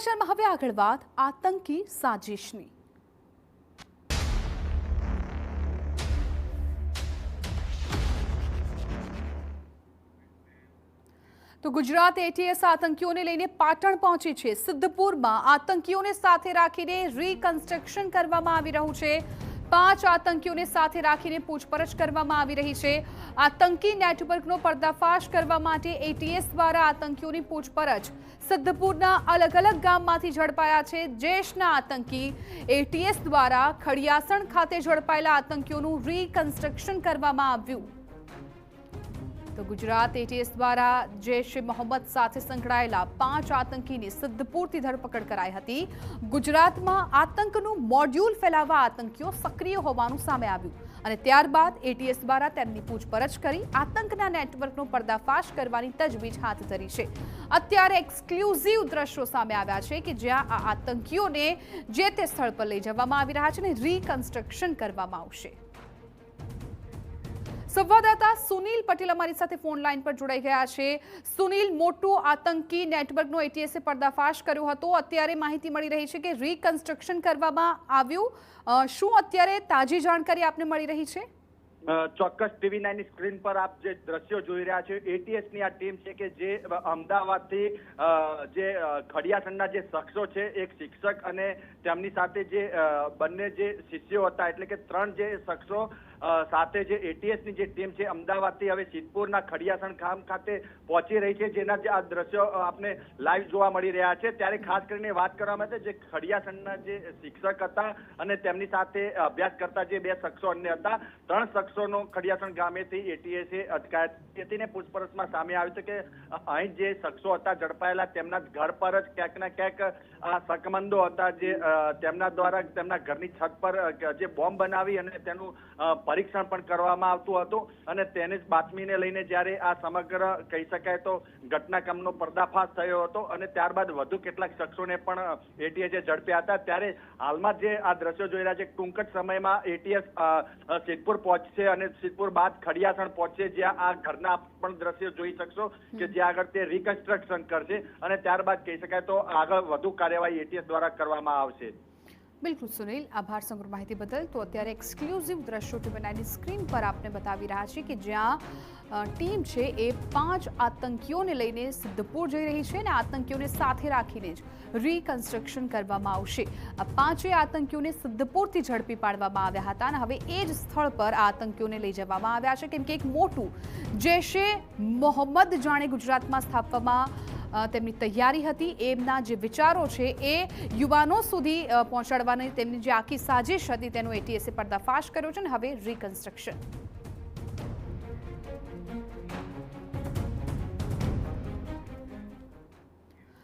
સમાચારમાં હવે આગળ વાત આતંકી સાજિશની। તો ગુજરાત એટીએસ આતંકીઓને લઈને પાટણ પહોંચી છે। સિદ્ધપુરમાં આતંકીઓને સાથે રાખીને રીકન્સ્ટ્રક્શન કરવામાં આવી રહ્યું છે। 5 આતંકીઓને સાથે રાખીને પૂછપરછ કરવામાં આવી રહી છે। આતંકી નેટવર્કનો પર્દાફાશ કરવા માટે એટીએસ દ્વારા આતંકીઓની પૂછપરછ સિદ્ધપુરના અલગ અલગ ગામમાંથી ઝડપાયા છે। જૈશના આતંકી એટીએસ દ્વારા ખડિયાસણ ખાતે ઝડપાયેલા આતંકીઓનું રીકન્સ્ટ્રક્શન કરવામાં આવ્યું। તો ગુજરાત એટીએસ દ્વારા જૈશ એ મોહમ્મદ સાથે સંકળાયેલા 5 આતંકીની સિદ્ધપુરથી ધરપકડ કરાઈ હતી। ગુજરાતમાં આતંકનું મોડ્યુલ ફેલાવવા આતંકીઓ સક્રિય હોવાનું સામે આવ્યું અને ત્યારબાદ એટીએસ દ્વારા તેમની પૂછપરછ કરી આતંકના નેટવર્કનો પર્દાફાશ કરવાની તજવીજ હાથ ધરી છે। અત્યારે એક્સક્લુઝિવ દ્રશ્યો સામે આવ્યા છે કે જ્યાં આ આતંકીઓને જે તે સ્થળ પર લઈ જવામાં આવી રહ્યા છે અને રીકન્સ્ટ્રક્શન કરવામાં આવશે। સંવાદદાતા સુનિલ પટેલ અમારી સાથે ફોન લાઈન પર જોડાઈ ગયા છે। સુનિલ, મોટું આતંકી નેટવર્કનો એટીએસે પર્દાફાશ કર્યો હતો, અત્યારે માહિતી મળી રહી છે કે રીકન્સ્ટ્રક્શન કરવામાં આવ્યું। શું અત્યારે તાજી જાણકારી આપને મળી રહી છે? ચોક્કસ TV9 ની સ્ક્રીન પર આપ જે દ્રશ્યો જોઈ રહ્યા છો, એટીએસ ની આ ટીમ છે કે જે અમદાવાદથી જે ખડિયાસણના જે શખ્સો છે, એક શિક્ષક અને તેમની સાથે જે બંને જે શિષ્યો હતા, એટલે કે 3 જે શખ્સો સાથે જે એટીએસ ની જે ટીમ છે અમદાવાદથી હવે સિદ્ધપુરના ખડિયાસણ ગામ ખાતે પહોંચી રહી છે, જેના જે આ દ્રશ્યો આપને લાઈવ જોવા મળી રહ્યા છે। ત્યારે ખાસ કરીને વાત કરવામાં આવે છે જે ખડિયાસણના જે શિક્ષક હતા અને તેમની સાથે અભ્યાસ કરતા જે 2 શખ્સો અન્ય હતા, 3 શખ્સોનો ખડિયાસણ ગામેથી એટીએસે અટકાયત કરી ને પૂછપરછમાં સામે આવ્યું છે કે અહીં જે શખ્સો હતા ઝડપાયેલા તેમના ઘર પર જ ક્યાંક ને ક્યાંક આ શકમંદો હતા જે તેમના દ્વારા તેમના ઘરની છત પર જે બોમ્બ બનાવી અને તેનું પરીક્ષણ પણ કરવામાં આવતું હતું અને તેને જ બાતમીને લઈને જ્યારે આ સમગ્ર કહી શકાય તો ઘટનાક્રમનો પર્દાફાશ થયો હતો અને ત્યારબાદ વધુ કેટલાક શખ્સોને પણ એટીએસે ઝડપ્યા હતા। ત્યારે હાલમાં જે આ દ્રશ્યો જોઈ રહ્યા છે, ટૂંક જ સમયમાં એટીએસ સિદ્ધપુર પહોંચશે અને સિદ્ધપુર બાદ ખડિયાસણ પહોંચશે, જ્યાં આ ઘરના પણ દ્રશ્યો જોઈ શકશો કે જ્યાં આગળ તે રીકન્સ્ટ્રક્શન કરશે અને ત્યારબાદ કહી શકાય તો આગળ વધુ કાર્યવાહી એટીએસ દ્વારા કરવામાં આવશે। બિલકુલ સુનિલ, આભાર સમગ્ર માહિતી બદલ। તો અત્યારે એક્સક્લુઝિવ દ્રશ્યો TV9ની સ્ક્રીન પર આપને બતાવી રહ્યા છે કે જ્યાં ટીમ છે એ 5 આતંકીઓને લઈને સિદ્ધપુર જઈ રહી છે અને આતંકીઓને સાથે રાખીને જ રીકન્સ્ટ્રક્શન કરવામાં આવશે। આ 5 આતંકીઓને સિદ્ધપુરથી ઝડપી પાડવામાં આવ્યા હતા અને હવે એ જ સ્થળ પર આ આતંકીઓને લઈ જવામાં આવ્યા છે, કેમ કે એક મોટું જૈશે મોહમ્મદ જાણે ગુજરાતમાં સ્થાપવામાં તેમની તૈયારી હતી। એમના જે વિચારો છે એ યુવાનો સુધી પહોંચાડવાની તેમની જે આખી સાજિશ હતી તેનો એટીએસે પર્દાફાશ કર્યો છે અને હવે રીકન્સ્ટ્રક્શન